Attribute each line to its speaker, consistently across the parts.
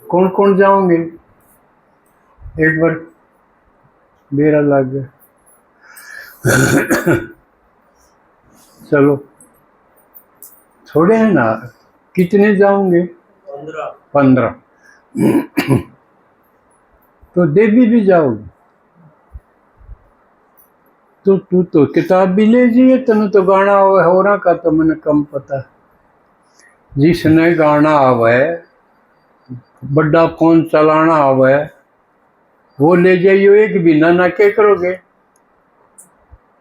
Speaker 1: कौन कौन जाओगे? एक बार मेरा लग गया। चलो थोड़े हैं ना, कितने जाओगे? 15। तो देवी भी जाओगे? तो तू तो किताब भी ले जाइए, तेन तो गाना हो रहा का तो मैंने कम पता। जिसने गाना आवे, बड़ा फोन चलाना आवे, वो ले जाइयो। एक बिना ना क्या करोगे?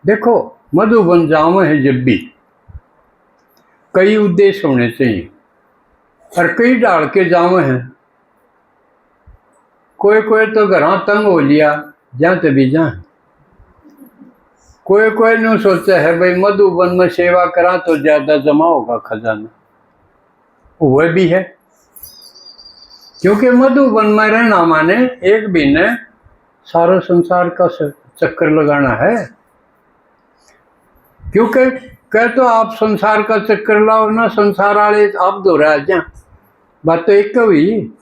Speaker 1: देखो मधुबन जावे है जब भी कई उद्देश्य होने चाहिए और कई डाल के जावे हैं। कोई कोई तो घर तंग हो लिया जाते भी जा, कोई कोई ने सोचा है भाई मधुबन में सेवा करा तो ज्यादा जमा होगा खजाना, वह भी है। क्योंकि मधुबन में रहना माने एक महीने सारा संसार का चक्कर लगाना है। क्योंकि कह तो आप संसार का चक्कर लाओ ना, संसार वाले आप दोहरा जा, बात तो एक हुई।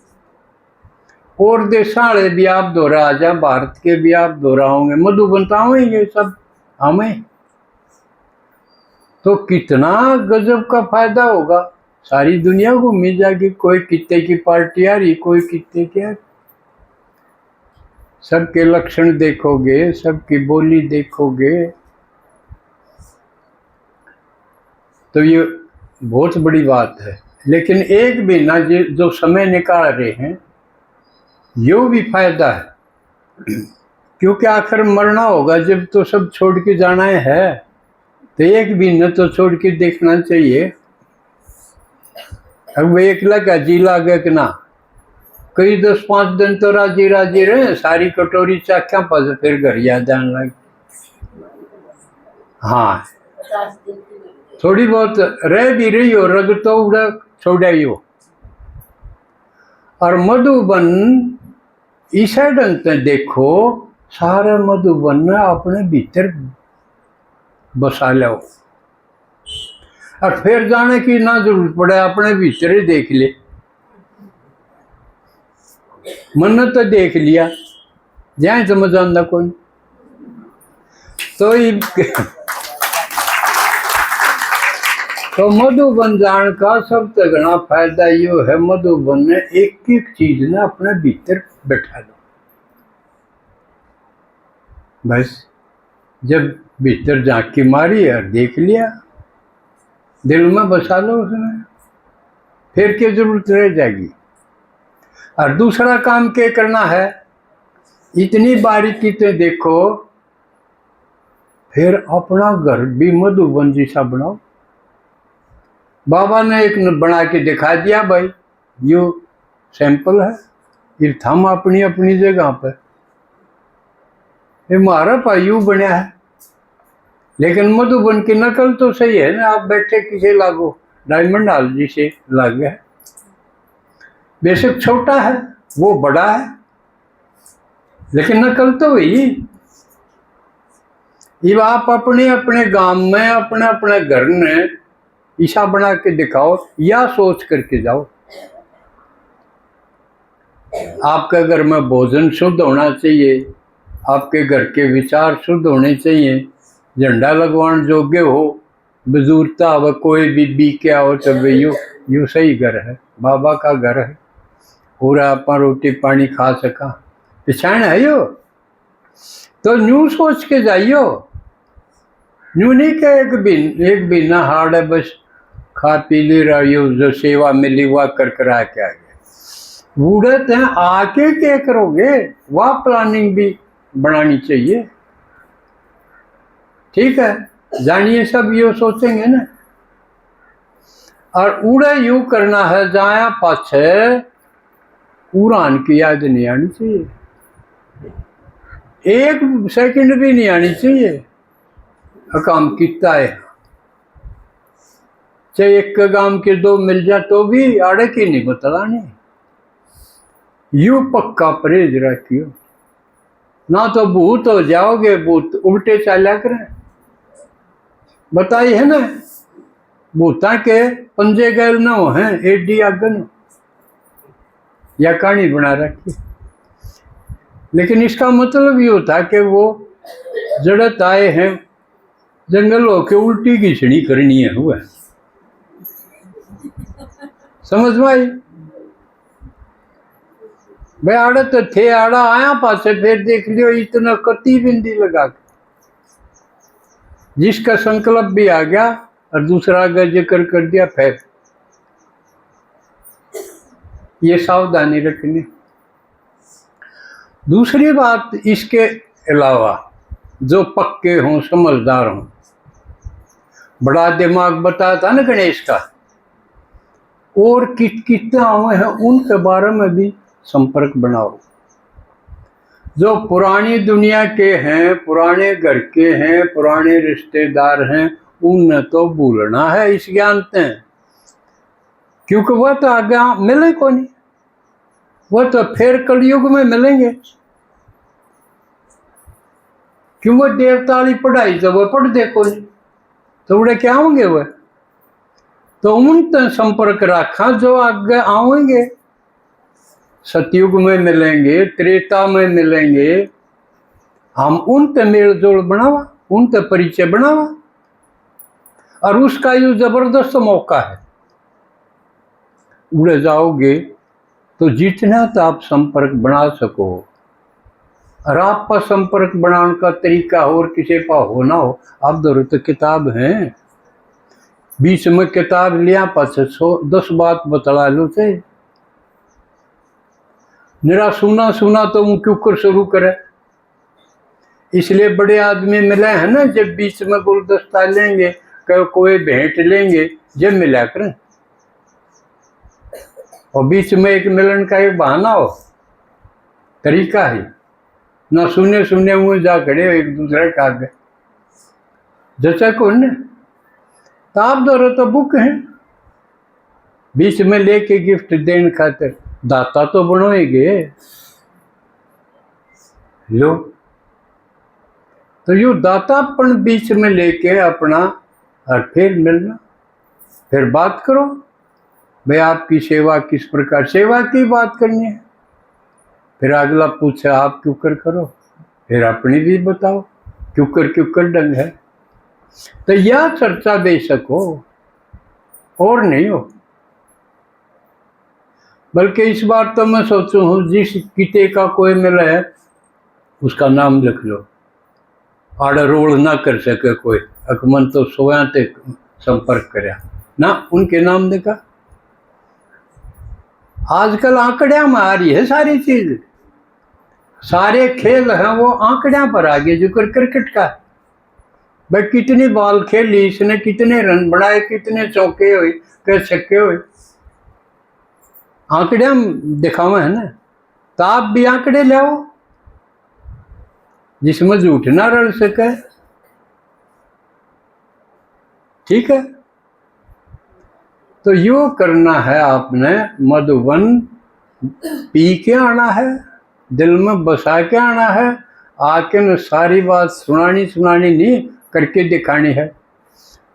Speaker 1: और देश वाले भी आप दोहरा जा, भारत के भी आप दोहराओगे, मधुबन तो आवेंगे सब हमें। तो कितना गजब का फायदा होगा, सारी दुनिया घूमी जाएगी। कोई कितने की पार्टी आ रही, कोई कितने की आ रही, सबके लक्षण देखोगे, सबकी बोली देखोगे, तो ये बहुत बड़ी बात है। लेकिन एक महीना जो समय निकाल रहे हैं, यो भी फायदा है। क्योंकि आखिर मरना होगा जब, तो सब छोड़ के जाना है, तो एक महीना तो छोड़ के देखना चाहिए। अब वो एक लगा जी लागे कि ना, कई 10-5 दिन तो राजी राजी रहे, सारी कटोरी चाख्या पर फिर घर याद आने लगे। हाँ थोड़ी बहुत रह भी रही हो, रग तो उड़ा छोड़ा ही हो। और मधुबन इस ढंग से देखो, सारे मधुबन में अपने भीतर बसा लो, और फिर जाने की ना जरूरत पड़े, अपने भीतर ही देख ले। मन तो देख लिया, जहाँ समझ आंदा कोई तो मधुबन जान का सबसे घना फायदा यो है, मधुबन ने एक एक चीज ने अपने भीतर बैठा लो। बस जब भीतर झांकी मारी और देख लिया, दिल में बसा लो उसने, फिर क्या जरूरत रह जाएगी। और दूसरा काम क्या करना है, इतनी बारीकी से देखो, फिर अपना घर भी मधुबन जैसा बनाओ। बाबा ने एक बना के दिखा दिया, भाई यो सैंपल है, ये थम अपनी अपनी जगह पर, ये हमारा पायू बनया है। लेकिन मधुबन की नकल तो सही है ना, आप बैठे किसे लागो, डायमंड हाल जी से लाग है। बेशक छोटा है, वो बड़ा है, लेकिन नकल तो वही। ये आप अपने अपने गांव में, अपने अपने घर में ईसा बना के दिखाओ, या सोच करके जाओ। आपके घर में भोजन शुद्ध होना चाहिए, आपके घर के विचार शुद्ध होने चाहिए, झंडा लगवान योग्य हो, बुजुर्गता हो, कोई भी क्या हो, तो यू सही घर है, बाबा का घर है, पूरा आप रोटी पानी खा सका, पिछाण है यो। तो न्यू सोच के जाइयो, न्यू नहीं कि एक बिना हार्ड है, बस खा पी ले रही हो, जो सेवा मिली वह कर करा के आ गया। बूढ़त है, आके क्या करोगे, वह प्लानिंग भी बनानी चाहिए। ठीक है, जानिए सब यो सोचेंगे ना। और उड़े यू करना है, जाया पाछे कुरान की याद नहीं आनी चाहिए, एक सेकंड भी नहीं आनी चाहिए। काम कितना है, चाहे एक काम के 2 मिल जाए तो भी आड़े की नहीं बतलानी। यू पक्का परहेज रखियो, ना तो भूत हो जाओगे, भूत उल्टे चाला करें। बताई है ना, भूता के पंजे गैल न हो हैं, एडी आगन। या कहानी बना रखी। लेकिन इसका मतलब ये होता कि वो जड़त आए हैं जंगलों के उल्टी घिसड़ी करनी है हुआ। समझ में आई भाई? आड़े तो थे, आड़ा आया पासे, फिर देख लियो इतना कती बिंदी लगा के, जिसका संकल्प भी आ गया और दूसरा आगे जिक्र कर दिया, फिर ये सावधानी रखनी। दूसरी बात, इसके अलावा जो पक्के हों, समझदार हों, बड़ा दिमाग बताया था ना गणेश का, और कितना हुए हैं उनके बारे में भी संपर्क बनाओ। जो पुरानी दुनिया के हैं, पुराने घर के हैं, पुराने रिश्तेदार हैं, उन्हें तो भूलना है इस ज्ञान से, क्योंकि वह तो आगे मिले को नहीं, वह तो फिर कलयुग में मिलेंगे। क्यों? वो देवता वाली पढ़ाई तो वह पढ़ देखो नहीं, तो उड़े क्या होंगे वह? तो उनसे संपर्क रखा जो आगे आएंगे, सतयुग में मिलेंगे, त्रेता में मिलेंगे, हम उनसे मेल जोल बनावा, उनसे परिचय बनावा, और उसका ये जबरदस्त मौका है। उड़े जाओगे तो जितना तो आप संपर्क बना सको, और आपका संपर्क बनाने का तरीका और किसी का हो ना हो, आप दो तो किताब हैं, बीच में किताब लिया पास 10 बात बतला लो थे, मेरा सुना सुना तो वो क्यों कर शुरू करे। इसलिए बड़े आदमी मिले हैं ना, जब बीच में गुलदस्ता लेंगे, कोई भेंट लेंगे, जब मिला करें, और बीच में एक मिलन का एक बहाना हो, तरीका है ना। सुने सुने मुँह जा खड़े एक दूसरे का आगे, जैसा कौन ने तो आप दोनों तो बुक हैं, बीच में लेके गिफ्ट देने खातिर दाता तो बनोएगे लो। तो यू दातापन बीच में लेके अपना, और फिर मिलना, फिर बात करो भाई आपकी सेवा किस प्रकार, सेवा की बात करनी है। फिर अगला पूछे आप क्यों कर करो, फिर अपनी भी बताओ क्यों कर ढंग है। तो यह चर्चा बेशक हो और नहीं हो, बल्कि इस बार तो मैं सोचू हूँ जिस किते का कोई मिला है उसका नाम लिख लो, आड़ा रोल ना कर सके कोई, अकमन तो सोया तक संपर्क करया ना, उनके नाम देखा। आजकल आंकड़िया में आ रही है सारी चीज, सारे खेल हैं वो आंकड़िया पर आ गए। जो क्रिकेट का भाई कितनी बॉल खेली इसने, कितने रन बनाए, कितने चौके हुए, कितने छक्के हुए, आंकड़े दिखावा है ना। तो आप भी आंकड़े ले आओ जिसमें झूठ ना रल सके, ठीक है। तो यो करना है आपने, मधुबन पी के आना है, दिल में बसा के आना है, आके न सारी बात सुनानी नहीं करके दिखानी है।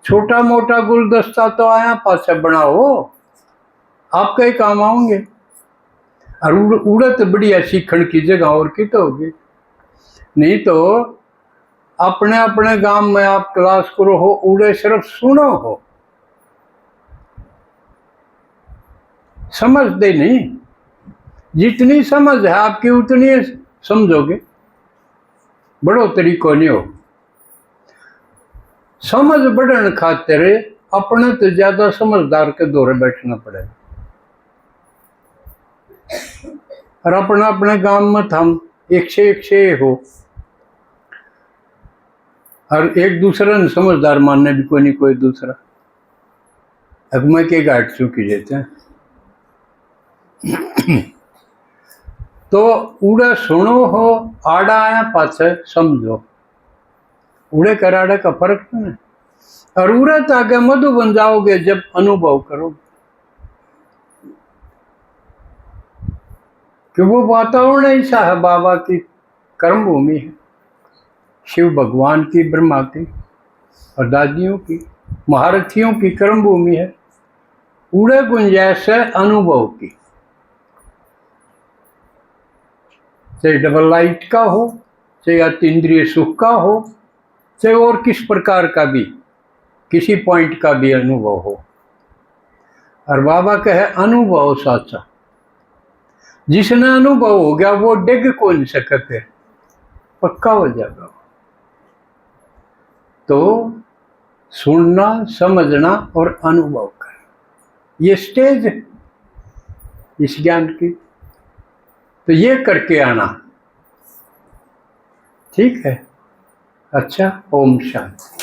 Speaker 1: छोटा मोटा गुलदस्ता तो आया पास बनाओ, आपका ही काम आऊंगे। और उड़त बढ़िया सीखण की जगह और की तो होगी, नहीं तो अपने अपने गांव में आप क्लास करो हो, उड़े सिर्फ सुनो हो, समझ दे नहीं। जितनी समझ है आपकी उतनी समझोगे, बड़ो तरीको नहीं हो। समझ बढ़न खातिर अपने तो ज्यादा समझदार के दौरे बैठना पड़ेगा, और अपना अपने गांव में हम एक से हो, और एक दूसरा ने समझदार मानने भी कोई नहीं कोई दूसरा, अगमे के घाट चुकी जाते हैं। तो उड़े सुनो हो, आड़ा आया पाछे समझो, उड़े कराड़े का फर्क नहीं। और उड़े तो आगे मधु बन जाओगे जब अनुभव करोगे कि वो वातावरण ऐसा है, बाबा की कर्म भूमि है, शिव भगवान की, ब्रह्मा की और दादियों की, महारथियों की कर्म भूमि है। उड़े गुंजाइश है अनुभव की, चाहे डबल लाइट का हो, चाहे अतीन्द्रिय सुख का हो, चाहे और किस प्रकार का भी किसी पॉइंट का भी अनुभव हो। और बाबा कहे अनुभव साचा, जिसने अनुभव हो गया वो डिग कौन सके, फिर पक्का हो जाएगा। तो सुनना, समझना और अनुभव करना, ये स्टेज है इस ज्ञान की। तो ये करके आना, ठीक है। अच्छा, ओम शांति।